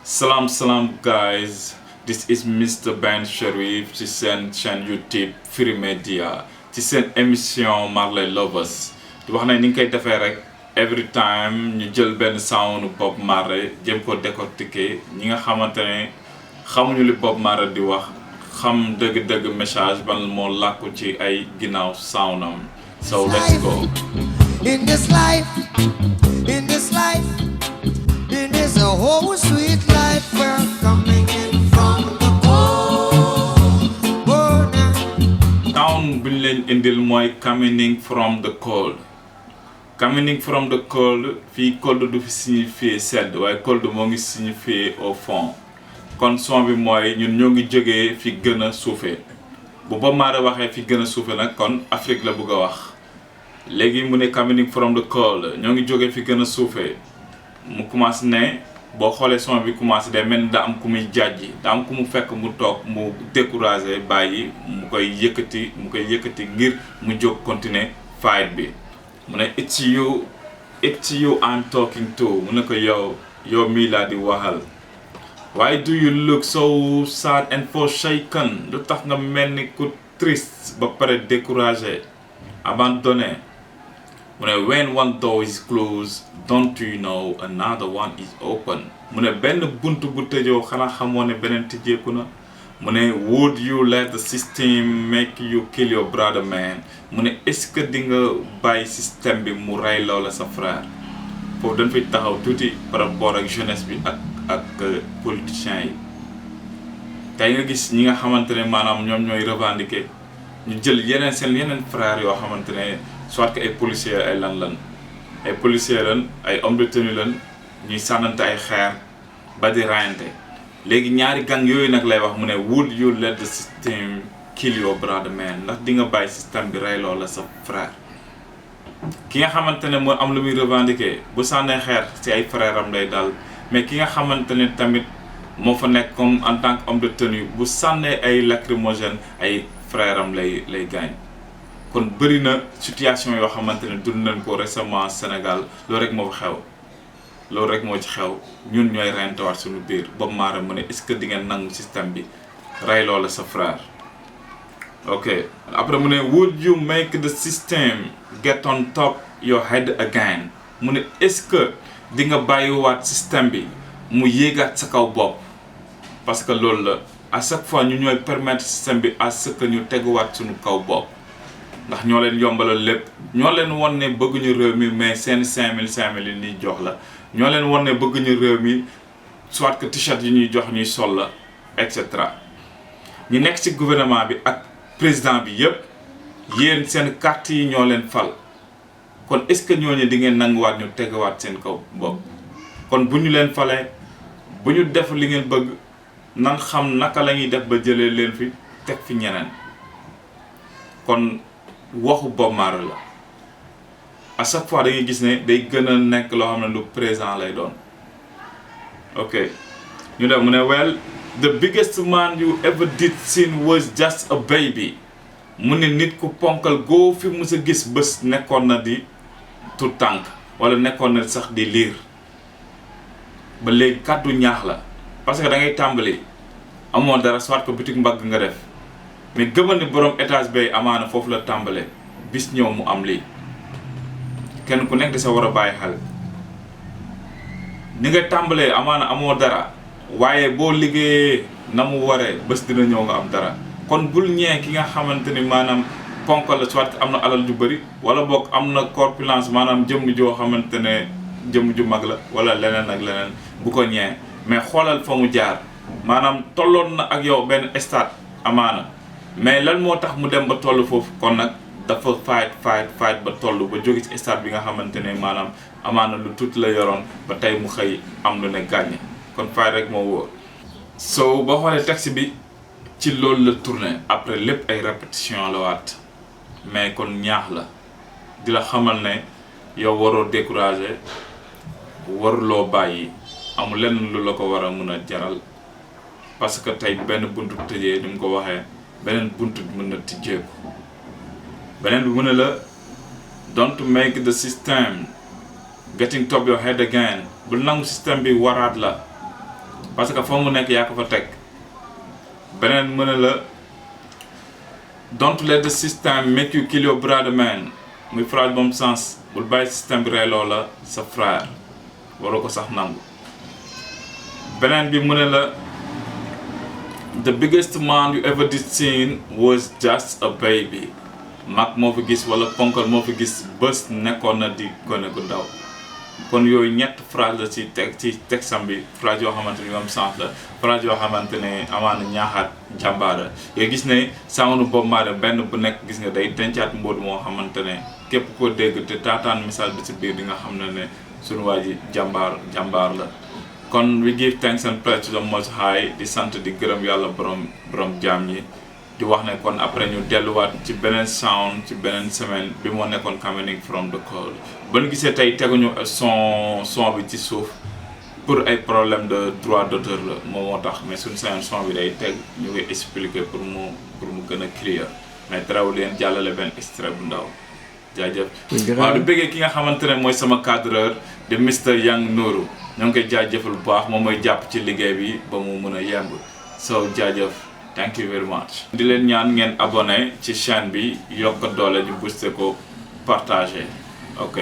Salam guys, this is Mr. Ben Sharif ci seen chaîne YouTube Free Media ci seen émission Marley Lovers di wax ne ni nga koy defee rek every time ñu jël benn sound Bob Marley jëm ko décortiquer ñi nga xamante ne xamuñu li Bob Marley di wax xam dëgg-dëgg message ban moo làkku ci ay ginnaaw soundam. So let's go. In this life, it is a whole sweet life. We're coming in from the cold. Sound bi ñu leen indil mooy coming in from the cold. Coming in from the cold fii cold du fi signifier sedd waaye cold moo ngi signifier au fond. Kon son bi mooy ñun ñoo ngi jógee fi gën a suufee bu Bob Marley waxee fi gën a suufee nag kon Afrique la bëgg a wax. léegi mu ne coming from the cold ñoo ngi jógee fi gën a suufee mu commencé ne boo xoolee son bi commencé day mel ni daa am ku muy jàjji daa am ku mu fekk mu toog mu découragé bàyyi mu koy yëkkati ngir mu jóg continuer fight bi mu ne it's you I'm talking to mu ne ko yow mii laa di waxal. Why do you look so sad and forsaken? Lu tax nga mel ni ku triste ba pare découragé abandonné. mu ne when one door is closed don't you know another one is open. mu ne benn bunt bu tëjoo xanaa xamoo ne beneen tëjeeku na. mu ne would you let the system make you kill your brother man. mu ne est-ce que di nga bàyyi système bi mu rey loola sa frère. foofu dañ fay taxaw tuuti par rapport ak jeunesse bi ak politiciens yi. tey nga gis ñi nga xamante ne maanaam ñoom ñooy revendiquer ñu jël yeneen frères yoo xamante ne soit que ay policiers ay ay policiers lan ay hommes de tenue lan ñuy sànnante ay xeer ba di rayante léegi ñaari gang yooyu nag lay wax mu ne would you let the system kill your brother man ndax di nga bàyyi système bi rey loola sa frère. ki nga xamante ne moo am lu muy revendiquer bu sànnee xeer ci ay frère am lay dal mais ki nga xamante ne tamit moo fa nekk comme en tant que homme de tenue bu sànnee ay lacrymogène ay frère am lay gaañ. kon bëri na situation yoo xamante ne dund nañ ko récemment Sénégal loolu rek moo fa xew loolu rek moo ci xew ñun ñooy rentewaat suñu biir Bob Marley mu ne est-ce que di ngeen nangu système bi rey loola sa frère. ok après mu ne would you make the system get on top your head again. mu ne est-ce que di nga bàyyiwaat système bi mu yéegaat sa kaw bopp parce que loolu la à chaque fois ñu ñooy permettre système bi à ce que ñu teguwaat suñu kaw bopp. ndax ñoo leen yombalal lépp ñoo leen won ne bëgguñu réew mi mais seen 5000 yi ñuy jox la ñoo leen won ne bëgguñu réew mi soit que t-shirt yi ñuy jox ñuy sol la et cetera. ñi nekk ci gouvernement bi ak président bi yépp yéen seen carte yi ñoo leen fal kon est-ce que ñooñu di ngeen nanguwaat ñu tegawaat seen kaw bopp. kon bu ñu leen falee bu ñu def li ngeen bëgg nan xam naka la ñuy def ba jëlee leen fi teg fi ñeneen. kon waxu Bob Marley la à chaque fois da ngay gis ne day gën a nekk loo xam ne lu présent lay doon. ok ñu dem mu ne well the biggest man you ever did sin was just a baby. mu ne nit ku ponkal goo fi mu sa gis bés nekkoon na di tout tànk wala nekkoon na sax di liir ba léegi kàddu ñaax la parce que da ngay tàmbali amoo dara soit que boutique mbagg nga def. mais gëmal ni borom étage bay amaana foofu la tàmbalee bis ñëw mu am lii kenn ku nekk da sa war a bàyyi xel ni nga tàmbalee amaana amoo dara waaye boo liggéeyee na mu waree bés dina ñëw nga am dara. kon bul ñee ki nga xamante ni maanaam ponk la soit am na alal ju bëri wala boog am na corpulence maanaam jëmm joo xamante ne jëmm ju mag la wala leneen ak leneen bu ko ñee mais xoolal fa mu jaar maanaam tolloon na ak yow benn stade amaana. mais lan moo tax mu dem ba toll foofu kon nag dafa fight ba toll ba jóge ci stade bi nga xamante ne maanaam amaana lu tuuti la yoroon ba tey mu xëy am lu ne gàññe kon fight rek moo wóor. so boo xoolee texte bi ci loolu la tourné après lépp ay répétition la waat mais kon ñaax la di la xamal ne yow waroo découragé waruloo bàyyi amul lenn lu la ko war a mën a jaral parce que tey benn buntu tëjee ni mu ko waxee. beneen bunt bi mën na tijjeeku beneen bi mu ne la don't make the system getting top your head again bul nangu système bi waraat la parce que foo mu nekk yaa ko fa teg beneen mu ne la don't let the system make you kill your brother man muy phrase boobu sens bul bàyyi système bi reyloo la sa frère waroo ko sax nangu beneen bi mu ne la the biggest man you ever did seen was just a baby mag moo fi gis wala ponkal moo fi gis bés nekkoon na di gone gu ndaw kon yooyu ñett phrase la ci texam bi phrase yoo xamante ni am sens la phrase yoo xamante ne amaana ñaaxaat jàmbaara yooyu gis ne sawnu Bob Marley benn bu nekk gis nga day dencaat mbóot moo xamante ne képp koo dégg te taataan message bi ci biir di nga xam ne suñu waa ji jàmbaar la kon we give thanks and praise to the Most High di sant di gërëm yàlla borom jaam ñi di wax ne kon après ñu delluwaat ci beneen sound ci beneen semaine bi moo nekkoon coming from the cold ba ñu gisee tey teguñu son bi ci suuf pour ay problème de droit d'auteur la moo tax mais suñu seen son bi day teg ñu koy expliquer pour mu gën a clear mais terawul leen jàllale benn extrait bu ndaw jaajëf waaw du bëggee ki nga xamante ne mooy sama cadreur de Mr Young Nourou ñoo ngi koy jaajëfal bu baax moom mooy jàpp ci liggéey bi ba mu mën a yemb so jaajëf thank you very much di leen ñaan ngeen abonné ci chaîne bi yokk doole ñu booster ko partager ok